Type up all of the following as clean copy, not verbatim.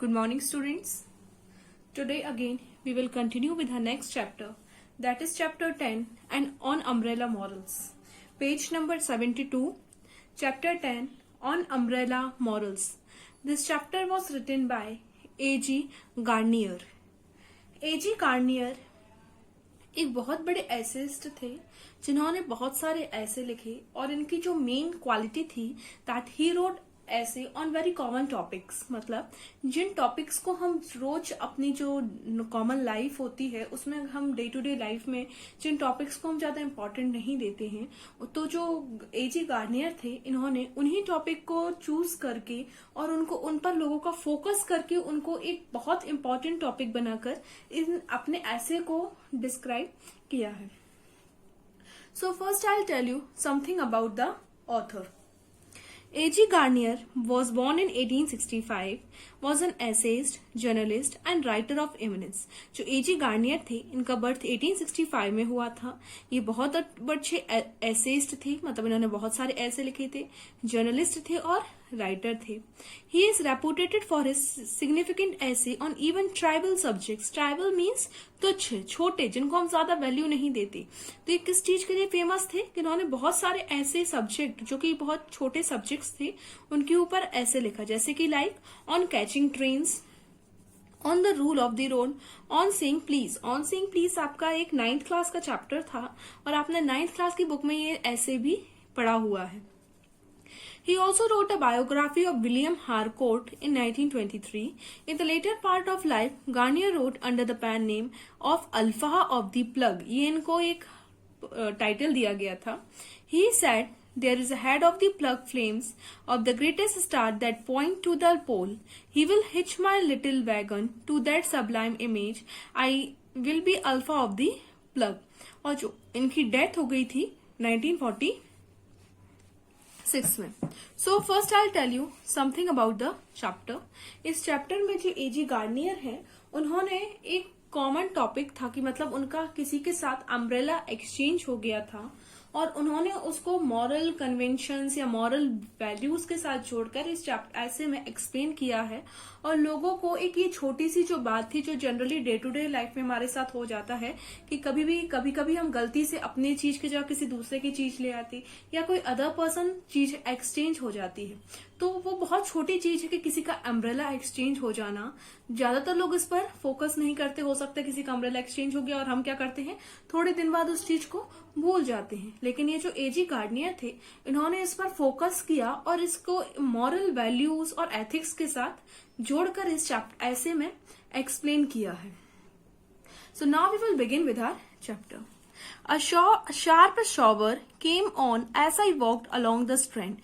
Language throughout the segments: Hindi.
Good morning, students. Today again we will continue with our next chapter, that is chapter 10 and on umbrella morals. Page number 72, chapter 10 on umbrella morals. This chapter was written by A.G. Garnier. A.G. Garnier एक बहुत बड़े एसेइस्ट थे जिन्होंने बहुत सारे ऐसे लिखे और इनकी जो मेन क्वालिटी थी दैट ही रोट ऐसे ऑन वेरी कॉमन टॉपिक्स, मतलब जिन टॉपिक्स को हम रोज अपनी जो कॉमन लाइफ होती है उसमें हम डे टू डे लाइफ में जिन टॉपिक्स को हम ज्यादा इम्पोर्टेंट नहीं देते हैं, तो जो A.G. गार्नियर थे इन्होंने उन्हीं टॉपिक को चूज करके और उनको उन पर लोगों का फोकस करके उनको एक बहुत इम्पोर्टेंट टॉपिक बनाकर इन अपने ऐसे को डिस्क्राइब किया है. So first I will tell you something about the author. A.G. Garnier was born in 1865, was an essayist, journalist and writer of eminence. जो A.G. Garnier थे इनका बर्थ 1865 में हुआ था. ये बहुत अच्छे एसेइस्ट थे, मतलब इन्होंने बहुत सारे ऐसे लिखे थे, जर्नलिस्ट थे और राइटर थे. He is reputed for his significant essay on even tribal subjects. Tribal means तुच्छ, छोटे, जिनको हम ज्यादा वैल्यू नहीं देते. तो ये किस चीज के लिए फेमस थे कि इन्होंने बहुत सारे ऐसे सब्जेक्ट जो कि बहुत छोटे सब्जेक्ट्स थे उनके ऊपर ऐसे लिखा, जैसे कि like on catching trains, on the rule of the road, on saying please. On saying please आपका एक 9th क्लास का चैप्टर था और आपने 9th क्लास की बुक में ये ऐसे भी पढ़ा हुआ है. He also wrote a biography of William Harcourt in 1923. In the later part of life, Garnier wrote under the pen name of Alpha of the Plug. ये इनको एक टाइटल दिया गया था. He said, "There is a head of the plug flames of the greatest star that point to the pole. He will hitch my little wagon to that sublime image. I will be Alpha of the Plug." और जो इनकी डेथ हो गई थी 1946 में. So first I tell you something about the chapter. इस चैप्टर में जो A.G. गार्नियर है उन्होंने एक कॉमन टॉपिक था कि मतलब उनका किसी के साथ अम्ब्रेला एक्सचेंज हो गया था और उन्होंने उसको मॉरल कन्वेंशंस या मॉरल वैल्यूज के साथ जोड़कर इस चैप्टर ऐसे में एक्सप्लेन किया है और लोगों को एक ये छोटी सी जो बात थी जो generally day to day life में हमारे साथ हो जाता है कि कभी कभी हम गलती से अपनी चीज की जगह किसी दूसरे की चीज ले आती या कोई अदर पर्सन चीज एक्सचेंज हो जाती है, तो वो बहुत छोटी चीज है कि किसी का अम्ब्रेला एक्सचेंज हो जाना. ज्यादातर लोग इस पर फोकस नहीं करते, हो सकता है किसी का अम्ब्रेला एक्सचेंज हो गया और हम क्या करते हैं थोड़े दिन बाद उस चीज को भूल जाते हैं. लेकिन ये जो A.G. गार्नियर थे इन्होंने इस पर फोकस किया और इसको मॉरल वैल्यूज और एथिक्स के साथ जोड़कर इस चैप्टर ऐसे में एक्सप्लेन किया है. So now we will begin with our chapter. A sharp shower came on as I walked along the Strand.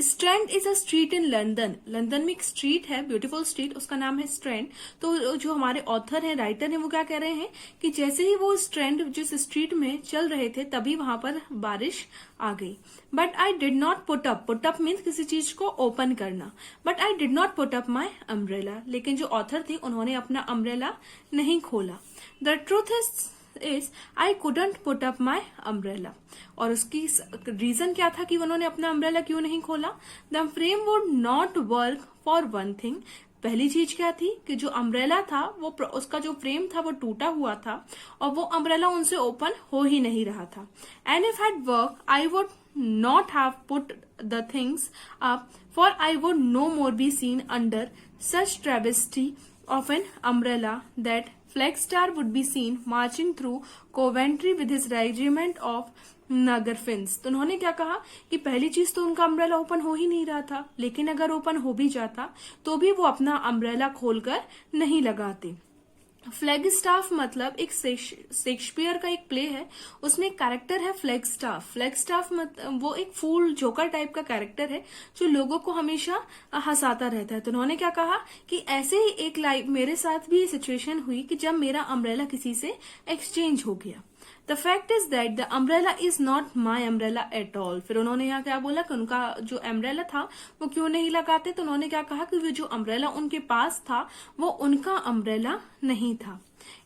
Strand is a street in London. London में एक स्ट्रीट है, ब्यूटीफुल स्ट्रीट, उसका नाम है स्ट्रैंड. तो जो हमारे ऑथर हैं, राइटर हैं, वो क्या कह रहे हैं कि जैसे ही वो स्ट्रैंड जिस स्ट्रीट में चल रहे थे तभी वहां पर बारिश आ गई. But I did not put up means किसी चीज को ओपन करना. But I did not put up my umbrella. लेकिन जो ऑथर थे उन्होंने अपना अम्ब्रेला नहीं खोला. The truth is I couldn't put up my umbrella. और उसकी रीजन क्या था कि उन्होंने अपना अम्ब्रेला क्यों नहीं खोला. The frame would not work for one thing. पहली चीज क्या थी कि जो अम्ब्रेला था वो उसका जो फ्रेम था वो टूटा हुआ था और वो अम्ब्रेला उनसे ओपन हो ही नहीं रहा था. And if had work I would not have put the things up for I would no more be seen under such travesty of an umbrella that Flagstaff would be seen marching through Coventry with his regiment of Nagarfins. तो उन्होंने क्या कहा कि पहली चीज तो उनका अम्ब्रेला ओपन हो ही नहीं रहा था, लेकिन अगर ओपन हो भी जाता तो भी वो अपना अम्ब्रेला खोलकर नहीं लगाते. फ्लैगस्टाफ मतलब एक शेक्सपियर का एक प्ले है, उसमें एक कैरेक्टर है फ्लैगस्टाफ. फ्लैगस्टाफ मतलब वो एक फूल जोकर टाइप का कैरेक्टर है जो लोगों को हमेशा हंसाता रहता है. तो उन्होंने क्या कहा कि ऐसे ही एक लाइफ मेरे साथ भी सिचुएशन हुई कि जब मेरा अम्ब्रेला किसी से एक्सचेंज हो गया. The fact is that the umbrella is not my umbrella at all. फिर उन्होंने यहाँ क्या बोला कि उनका जो अम्ब्रेला था वो क्यों नहीं लगाते, तो उन्होंने क्या कहा कि वो जो अम्ब्रेला उनके पास था वो उनका अम्ब्रेला नहीं था।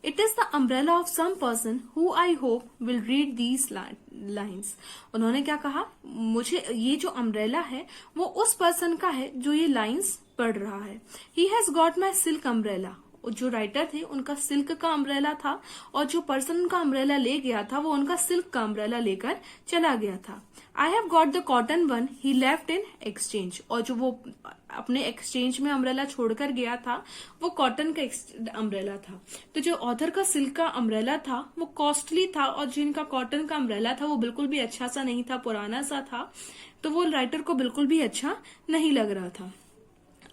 It is the umbrella of some person who I hope will read these lines. उन्होंने क्या कहा, मुझे ये जो अम्ब्रेला है वो उस पर्सन का है जो ये लाइन्स पढ़ रहा है। He has got my silk umbrella. जो राइटर थे उनका सिल्क का अम्ब्रेला था और जो पर्सन उनका अम्ब्रेला ले गया था वो उनका सिल्क का अम्ब्रेला लेकर चला गया था। I have got the cotton one he left in exchange. और जो वो अपने एक्सचेंज में अम्ब्रेला छोड़कर गया था वो कॉटन का अम्ब्रेला था। तो जो ऑथर का सिल्क का अम्ब्रेला था वो कॉस्टली था और जिनका कॉटन का अम्ब्रेला था वो बिल्कुल भी अच्छा सा नहीं था, पुराना सा था, तो वो राइटर को बिल्कुल भी अच्छा नहीं लग रहा था।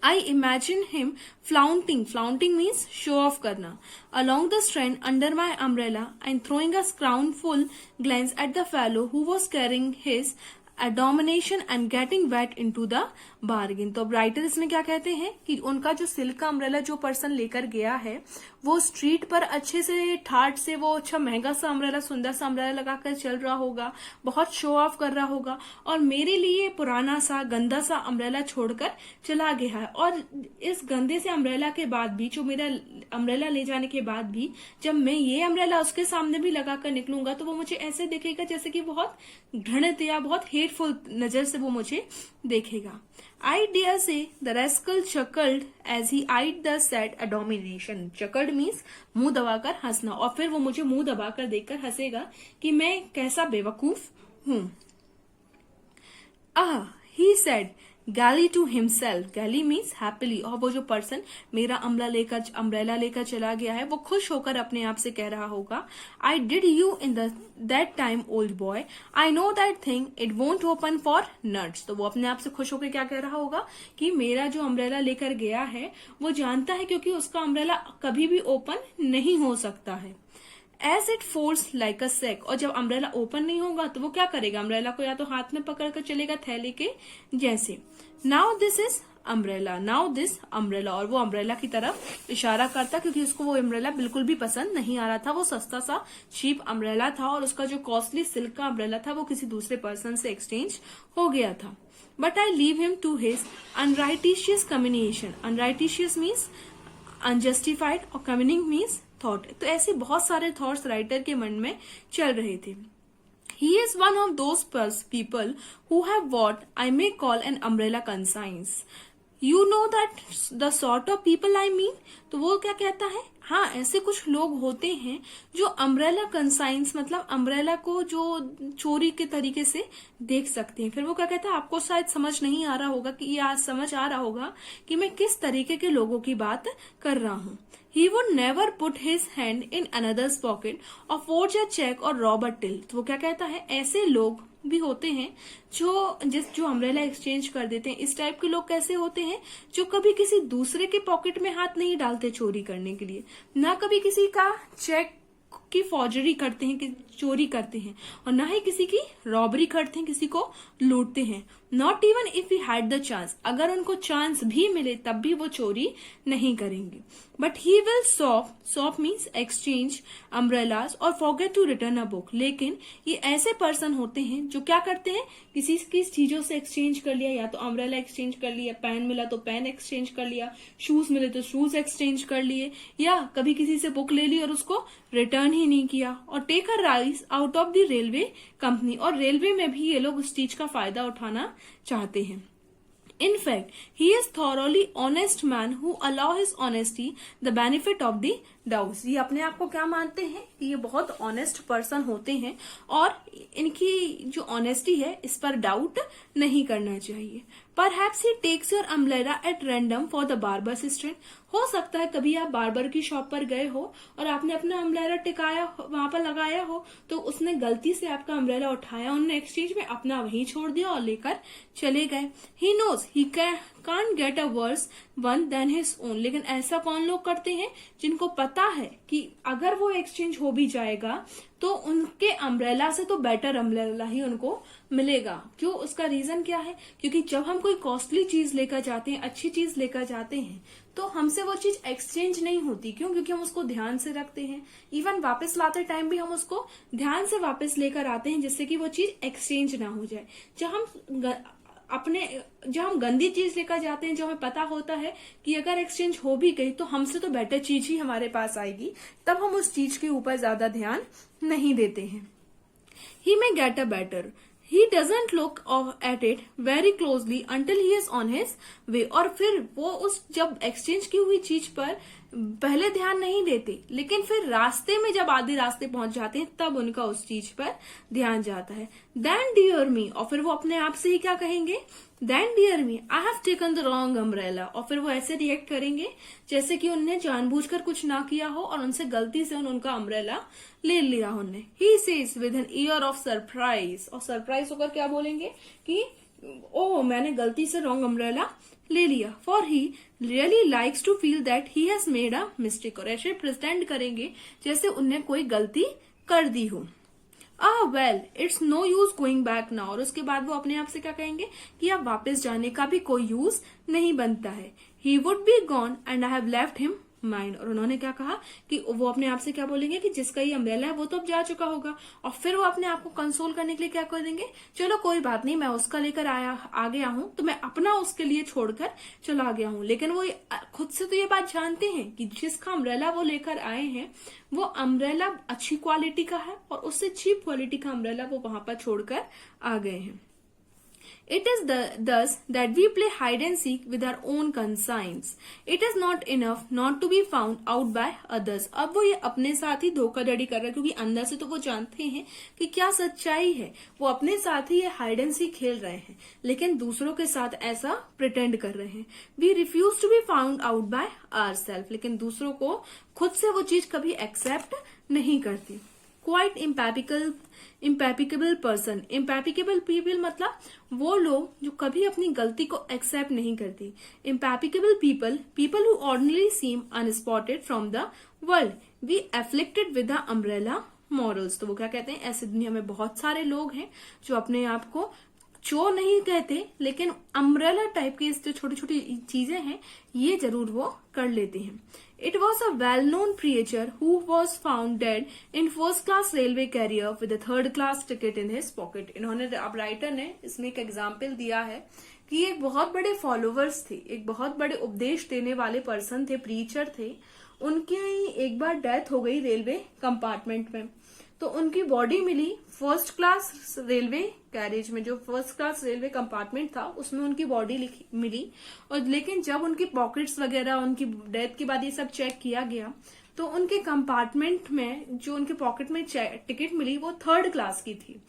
I imagine him flaunting means show off करना, along the strand under my umbrella and throwing a scornful glance at the fellow who was carrying his domination and getting wet into the bargain। तो अब राइटर इसमें क्या कहते हैं कि उनका जो सिल्क का अम्ब्रेला जो पर्सन लेकर गया है वो स्ट्रीट पर अच्छे से ठाट से वो अच्छा महंगा सा अम्ब्रेला, सुंदर सा अम्ब्रेला लगाकर चल रहा होगा, बहुत शो ऑफ कर रहा होगा, और मेरे लिए पुराना सा गंदा सा अम्ब्रेला छोड़कर चला गया है। और इस गंदे से अम्ब्रेला के बाद भी, जो मेरा अम्ब्रेला ले जाने के बाद भी, जब मैं ये अम्ब्रेला उसके सामने भी लगाकर निकलूंगा तो वो मुझे ऐसे दिखेगा जैसे कि बहुत घृणित या बहुत हेटफुल नजर से वो मुझे देखेगा। I dare say the rascal chuckled as he eyed the said abomination। chuckled means मुंह दबाकर हंसना, और फिर वो मुझे मुंह दबाकर देखकर हंसेगा कि मैं कैसा बेवकूफ हूं। he said galley to himself। galley means happily। और वो जो पर्सन मेरा अम्ब्रेला लेकर चला गया है वो खुश होकर अपने आप से कह रहा होगा, I did you in that time old boy, I know that thing, it won't open for nuts। तो वो अपने आप से खुश होकर क्या कह रहा होगा कि मेरा जो अम्ब्रेला लेकर गया है वो जानता है क्योंकि उसका अम्ब्रेला कभी भी ओपन नहीं हो सकता है। As it folds like a sack। और जब अम्ब्रेला ओपन नहीं होगा तो वो क्या करेगा, अम्ब्रेला को या तो हाथ में पकड़कर चलेगा थैले के जैसे। Now this is umbrella, now this umbrella। और वो अम्ब्रेला की तरफ इशारा करता क्योंकि उसको वो अम्ब्रेला बिल्कुल भी पसंद नहीं आ रहा था। वो सस्ता सा चीप अम्ब्रेला था और उसका जो कॉस्टली सिल्क का अम्ब्रेला था वो किसी दूसरे पर्सन से एक्सचेंज हो गया था। But I leave him to his unrighteous communication। unrighteous means unjustified और communing means थॉट। तो ऐसे बहुत सारे थॉट्स राइटर के मन में चल रहे थे। He is one of those people who have what I may call an umbrella conscience। You know that the sort of people I mean। तो वो क्या कहता है, हाँ ऐसे कुछ लोग होते हैं जो अम्ब्रेला कंसाइंस मतलब अम्ब्रेला को जो चोरी के तरीके से देख सकते हैं। फिर वो क्या कहता है, आपको शायद समझ नहीं आ रहा होगा कि या समझ आ रहा होगा कि मैं किस तरीके के लोगों की बात कर रहा हूँ। He would never put his hand in another's pocket or forge a check or rob a till। तो वो क्या कहता है, ऐसे लोग भी होते हैं जो अम्ब्रेला एक्सचेंज कर देते हैं। इस टाइप के लोग कैसे होते हैं, जो कभी किसी दूसरे के पॉकेट में हाथ नहीं डालते चोरी करने के लिए, ना कभी किसी का चेक की फॉर्जरी करते हैं, कि चोरी करते हैं, और ना ही किसी की रॉबरी करते हैं, किसी को लूटते हैं। Not even if we had the chance. अगर उनको चांस भी मिले तब भी वो चोरी नहीं करेंगे। But he will swap means exchange umbrellas और forget to return a book. लेकिन ये ऐसे पर्सन होते हैं जो क्या करते हैं, किसी की चीजों से एक्सचेंज कर लिया, या तो अम्ब्रेला एक्सचेंज कर लिया, पेन मिला तो पेन एक्सचेंज कर लिया, शूज मिले तो शूज एक्सचेंज कर लिए, या कभी किसी से बुक ले ली और उसको रिटर्न ही नहीं किया, और take a rise out of the railway company. और रेलवे में भी ये लोग उस चीज का फायदा उठाना चाहते हैं। In fact, he is thoroughly honest man who allow his honesty the benefit of the doubt। ये अपने आप को क्या मानते हैं कि ये बहुत ऑनेस्ट पर्सन होते हैं और इनकी जो ऑनेस्टी है इस पर डाउट नहीं करना चाहिए। Perhaps he takes your umbrella at random for the barber's stand। हो सकता है कभी आप बार्बर की शॉप पर गए हो और आपने अपना अम्ब्रेला टिकाया वहां पर लगाया हो, तो उसने गलती से आपका अम्ब्रेला उठाया, उन्होंने एक्सचेंज में अपना वहीं छोड़ दिया और लेकर चले गए। He knows he can't get a worse one than his own. लेकिन ऐसा कौन लोग करते हैं जिनको पता है कि अगर वो एक्सचेंज हो भी जाएगा तो उनके अम्ब्रेला से तो बेटर अम्ब्रेला ही उनको मिलेगा। क्यों? उसका रीजन क्या है? क्योंकि जब हम कोई कॉस्टली चीज लेकर जाते हैं, अच्छी चीज लेकर जाते हैं, तो हमसे वो चीज एक्सचेंज नहीं होती। क्यों? क्योंकि हम उसको ध्यान से रखते हैं। इवन वापस लाते टाइम भी हम उसको ध्यान से वापस लेकर आते हैं जिससे कि वो चीज एक्सचेंज ना हो जाए। जब हम गंदी चीज लेकर जाते हैं, जो हमें पता होता है कि अगर एक्सचेंज हो भी गई तो हमसे तो बेटर चीज ही हमारे पास आएगी, तब हम उस चीज के ऊपर ज्यादा ध्यान नहीं देते हैं। He may get a better. He doesn't look at it very closely until he is on his way. और फिर वो उस जब एक्सचेंज की हुई चीज पर पहले ध्यान नहीं देते, लेकिन फिर रास्ते में जब आधे रास्ते पहुंच जाते हैं तब उनका उस चीज पर ध्यान जाता है। Then dear me, और फिर वो अपने आप से ही क्या कहेंगे? Then dear me, I have taken the wrong umbrella. और फिर वो ऐसे रिएक्ट करेंगे जैसे कि उनने जानबूझकर कुछ ना किया हो और उनसे गलती से उनका अम्ब्रेला ले लिया उनने। He says with an air of surprise, और सरप्राइज होकर क्या बोलेंगे कि ओह मैंने गलती से रॉन्ग अम्ब्रेला ले लिया। For he really likes to feel that he has made a mistake, और ऐसे प्रेजेंट करेंगे जैसे उनने कोई गलती कर दी हो। Well it's no use going back now, और उसके बाद वो अपने आप से क्या कहेंगे कि अब वापस जाने का भी कोई यूज नहीं बनता है। He would be gone and I have left him mind, और उन्होंने क्या कहा कि वो अपने आप से क्या बोलेंगे कि जिसका ये अम्ब्रेला है वो तो अब जा चुका होगा। और फिर वो अपने आप को कंसोल करने के लिए क्या कर देंगे, चलो कोई बात नहीं, मैं उसका लेकर आ गया हूं तो मैं अपना उसके लिए छोड़कर चला गया हूं। लेकिन वो खुद से तो ये बात जानते हैं कि जिसका अम्ब्रेला वो लेकर आए हैं वो अम्ब्रेला अच्छी क्वालिटी का है और उससे चीप क्वालिटी का अम्ब्रेला वो वहां पर छोड़कर आ गए हैं। It is thus that we play hide and seek with our own conscience. It is not enough not to be found out by others. अब वो ये अपने साथ ही धोखाधड़ी कर रहे हैं, क्योंकि अंदर से तो वो जानते हैं कि क्या सच्चाई है। वो अपने साथ ही ये हाइड एंड सीक खेल रहे हैं, लेकिन दूसरों के साथ ऐसा प्रिटेंड कर रहे हैं। We refuse to be found out by ourselves. लेकिन दूसरों को खुद से वो चीज कभी एक्सेप्ट नहीं करती। क्वाइट इम्पैपिकेबल पर्सन, इम्पैपिकेबल पीपल मतलब वो लोग जो कभी अपनी गलती को एक्सेप्ट नहीं करती। Impeccable people who ordinary seem unspotted from the world be afflicted with the umbrella morals. तो वो क्या कहते हैं, ऐसे दुनिया में बहुत सारे लोग हैं जो अपने आप को चोर नहीं कहते, लेकिन अम्ब्रेला टाइप की जो छोटी छोटी चीजें हैं ये जरूर वो कर लेते हैं। It was a well-known preacher who was found dead in first-class railway carrier with a third-class ticket in his pocket. इन्होंने अब राइटर ने इसमें एक एग्जाम्पल दिया है कि एक बहुत बड़े फॉलोवर्स थे, एक बहुत बड़े उपदेश देने वाले पर्सन थे, प्रीचर थे। उनकी एक बार डेथ हो गई रेलवे कंपार्टमेंट में, तो उनकी बॉडी मिली फर्स्ट क्लास रेलवे कैरेज में, जो फर्स्ट क्लास रेलवे कंपार्टमेंट था उसमें उनकी बॉडी मिली। और लेकिन जब उनकी पॉकेट्स वगैरह उनकी डेथ के बाद ये सब चेक किया गया तो उनके कंपार्टमेंट में जो उनके पॉकेट में टिकट मिली वो थर्ड क्लास की थी।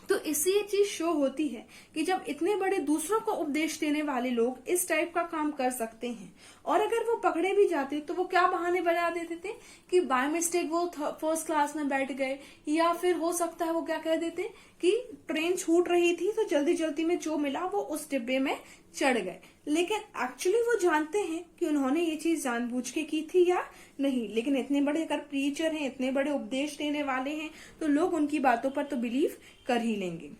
तो इससे ये चीज शो होती है कि जब इतने बड़े दूसरों को उपदेश देने वाले लोग इस टाइप का काम कर सकते हैं, और अगर वो पकड़े भी जाते तो वो क्या बहाने बना देते थे कि बाय मिस्टेक वो फर्स्ट क्लास में बैठ गए, या फिर हो सकता है वो क्या कह देते कि ट्रेन छूट रही थी तो जल्दी जल्दी में जो मिला वो उस डिब्बे में चढ़ गए। लेकिन एक्चुअली वो जानते हैं कि उन्होंने ये चीज जानबूझ के की थी या नहीं। लेकिन इतने बड़े अगर प्रीचर हैं, इतने बड़े उपदेश देने वाले हैं, तो लोग उनकी बातों पर तो बिलीव कर ही लेंगे।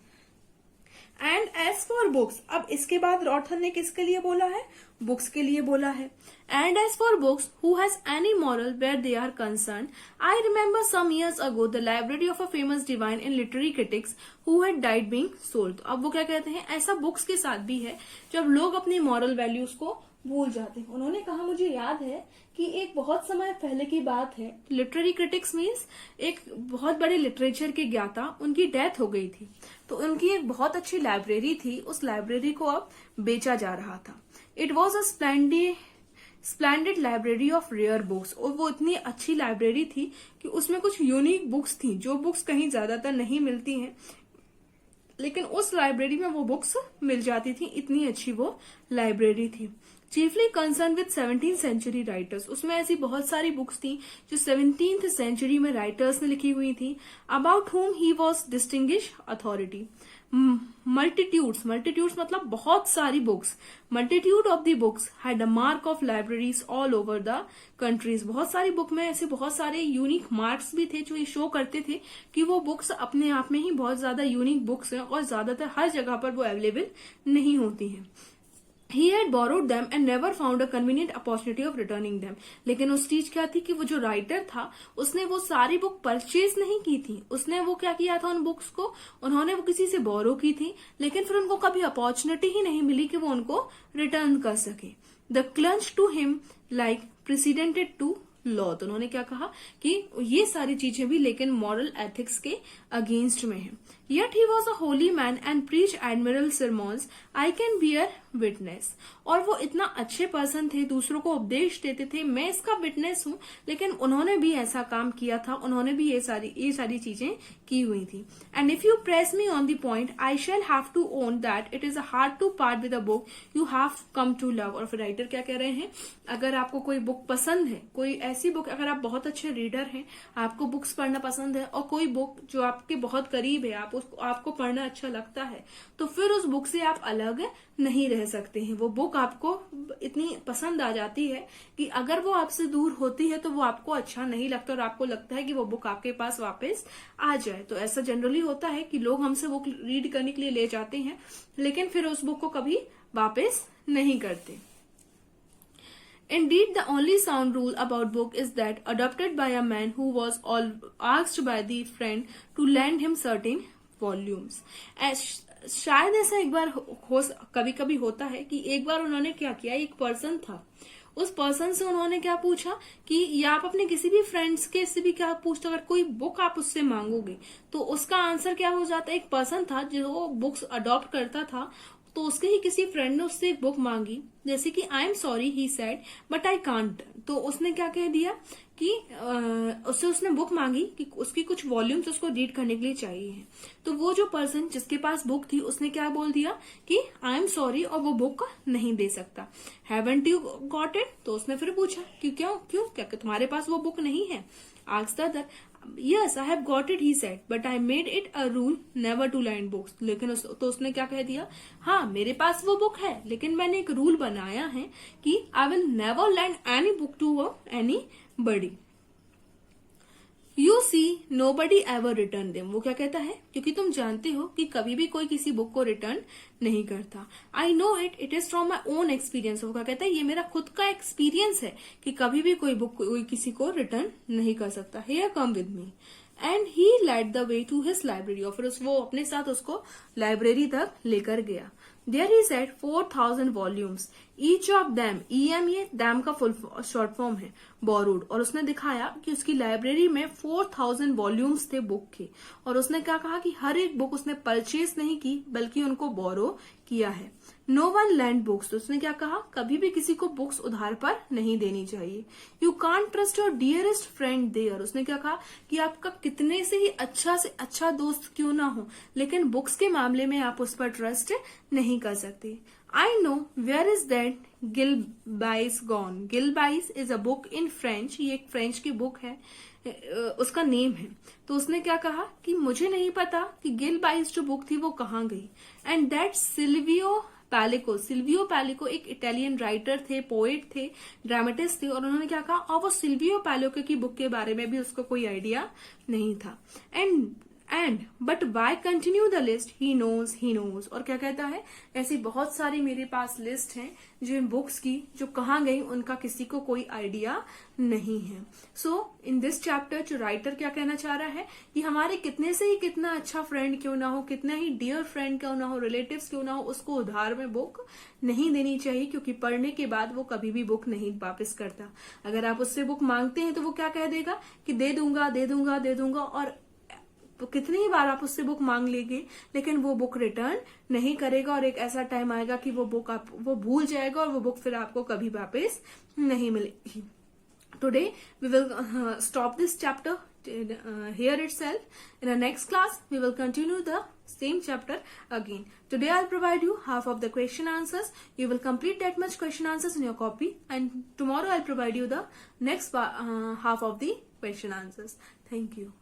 एंड एज फॉर बुक्स, अब इसके बाद ऑथर ने किसके लिए बोला है, बुक्स के लिए बोला है। And as for books who has any moral where they are concern, I remember some years ago the library of a famous divine in literary critics who had died being sold. अब वो क्या कहते हैं, ऐसा बुक्स के साथ भी है जब लोग अपनी मॉरल वैल्यूज को भूल जाते हैं। उन्होंने कहा, मुझे याद है कि एक बहुत समय पहले की बात है, लिटरेरी क्रिटिक्स मीन्स एक बहुत बड़े लिटरेचर के ज्ञाता, उनकी डेथ हो गई थी, तो उनकी एक बहुत अच्छी लाइब्रेरी थी, उस लाइब्रेरी को अब बेचा जा रहा था। It was a splendid library of rare books, और वो इतनी अच्छी लाइब्रेरी थी कि उसमें कुछ यूनिक बुक्स थी जो बुक्स कहीं ज्यादातर नहीं मिलती हैं, लेकिन उस लाइब्रेरी में वो बुक्स मिल जाती थी, इतनी अच्छी वो लाइब्रेरी थी। Chiefly concern with 17th century writers, उसमें ऐसी बहुत सारी बुक्स थी जो 17th सेंचुरी में राइटर्स ने लिखी हुई थी, अबाउट हुम he was distinguish authority. Multitudes मतलब बहुत सारी books, multitude of the books had a mark of libraries all over the countries. बहुत सारी बुक में ऐसे बहुत सारे यूनिक मार्क्स भी थे जो ये शो करते थे कि वो बुक्स अपने आप में ही बहुत ज्यादा यूनिक बुक्स हैं और ज्यादातर हर जगह पर वो अवेलेबल नहीं होती हैं। He had borrowed them and never found a convenient opportunity of returning them. लेकिन उस चीज क्या थी कि वो जो राइटर था उसने वो सारी बुक परचेज नहीं की थी, उसने वो क्या किया था, उन बुक्स को उन्होंने वो किसी से बोरो की थी, लेकिन फिर उनको कभी अपॉर्चुनिटी ही नहीं मिली कि वो उनको रिटर्न कर सके। The clinch to him like precedented to law. तो उन्होंने क्या कहा कि ये सारी चीजें भी लेकिन मॉरल एथिक्स के अगेंस्ट में है। Yet he was a holy man and preached admirable sermons. I can bear witness. और वो इतना अच्छे पर्सन थे, दूसरों को उपदेश देते थे, मैं इसका विटनेस हूँ, लेकिन उन्होंने भी ऐसा काम किया था, उन्होंने भी ये सारी चीजें की हुई थी। And if you press me on the point, I shall have to own that it is hard to part with a book you have come to love. और फिर राइटर क्या कह रहे हैं, अगर आपको कोई बुक पसंद है, कोई ऐसी बुक, अगर आप बहुत अच्छे रीडर हैं, आपको बुक्स पढ़ना पसंद है और कोई बुक जो आपके बहुत करीब है, आपको पढ़ना अच्छा लगता है, तो फिर उस बुक से आप अलग नहीं रह सकते हैं। वो बुक आपको इतनी पसंद आ जाती है कि अगर वो आपसे दूर होती है तो वो आपको अच्छा नहीं लगता और आपको लगता है कि वो बुक आपके पास वापस आ जाए। तो ऐसा जनरली होता है कि लोग हमसे बुक रीड करने के लिए ले जाते हैं, लेकिन फिर उस बुक को कभी वापस नहीं करते। Indeed, the only sound rule about book is that adopted by a man who was all asked by the friend to lend him certain volumes. शायद ऐसा एक बार कभी कभी होता है कि एक बार उन्होंने क्या किया, एक पर्सन था, उस पर्सन से उन्होंने क्या पूछा कि या आप अपने किसी भी फ्रेंड्स के से भी क्या पूछते, अगर कोई बुक आप उससे मांगोगे तो उसका आंसर क्या हो जाता है। एक पर्सन था जो बुक्स अडॉप्ट करता था, तो उसके ही किसी फ्रेंड ने उससे एक बुक मांगी, जैसे कि I am sorry he said but I can't. तो उसने क्या कह दिया कि उसने बुक मांगी कि उसकी कुछ वॉल्यूम्स उसको रीड करने के लिए चाहिए। तो वो जो पर्सन जिसके पास बुक थी उसने क्या बोल दिया कि आई एम सॉरी, और वो बुक नहीं दे सकता। Haven't you got it? तो उसने फिर पूछा कि क्यों क्या तुम्हारे पास वो बुक नहीं है? Asked the other, Yes, I have got it, he said, but I made it a rule never to lend books. लेकिन उसने क्या कह दिया, हाँ मेरे पास वो बुक है, लेकिन मैंने एक रूल बनाया है कि I will never lend any book to anybody. You see, nobody ever return them. वो क्या कहता है, क्योंकि तुम जानते हो कि कभी भी कोई किसी बुक को रिटर्न नहीं करता। I know it, it is from my own experience. वो क्या कहता है, ये मेरा खुद का एक्सपीरियंस है कि कभी भी कोई बुक कोई किसी को रिटर्न नहीं कर सकता। Here come with me. And he led the way to his library. और फिर वो अपने साथ उसको लाइब्रेरी तक लेकर गया। There he said 4,000 volumes. Each of them, EM ये डैम का फुल शॉर्ट फॉर्म है, borrowed. और उसने दिखाया कि उसकी लाइब्रेरी में 4,000 वॉल्यूम्स थे बुक के, और उसने क्या कहा कि हर एक बुक उसने परचेज नहीं की बल्कि उनको बोरो किया है। No one lend books. तो उसने क्या कहा, कभी भी किसी को बुक्स उधार पर नहीं देनी चाहिए। You can't trust your dearest friend there. उसने क्या कहा कि आपका कितने से ही अच्छा दोस्त क्यों ना हो, लेकिन बुक्स के मामले में आप उस पर ट्रस्ट नहीं कर सकते। I know where is that Gil Blas gone. Gil Blas is a book in French, ये एक फ्रेंच की बुक है, उसका नेम है। तो उसने क्या कहा कि मुझे नहीं पता कि गिलबाइस जो बुक थी वो कहाँ गई। एंड दैट सिल्वियो पैलिको एक इटालियन राइटर थे, पोएट थे, ड्रामेटिस्ट थे, और उन्होंने क्या कहा, और वो सिल्वियो पैलिको की बुक के बारे में भी उसको कोई आइडिया नहीं था। But why continue the list, he knows. और क्या कहता है, ऐसी बहुत सारी मेरे पास लिस्ट हैं जो इन बुक्स की जो कहाँ गई उनका किसी को कोई आइडिया नहीं है। सो इन दिस चैप्टर जो राइटर क्या कहना चाह रहा है कि हमारे कितने से ही कितना अच्छा फ्रेंड क्यों ना हो, कितना ही डियर फ्रेंड क्यों ना हो, रिलेटिव्स क्यों ना हो, उसको उधार में बुक नहीं देनी चाहिए, क्योंकि पढ़ने के बाद वो कभी भी बुक नहीं वापस करता। अगर आप उससे बुक मांगते हैं तो वो क्या कह देगा कि दे दूंगा, और तो कितनी ही बार आप उससे बुक मांग लेंगे लेकिन वो बुक रिटर्न नहीं करेगा, और एक ऐसा टाइम आएगा कि वो बुक वो भूल जाएगा और वो बुक फिर आपको कभी वापस नहीं मिलेगी। Today we will stop this chapter here itself. In the next class we will continue the same chapter again. Today I'll provide you half of the question answers. You will complete that much question answers in your copy, and tomorrow I'll provide you the next half of the question answers. Thank you.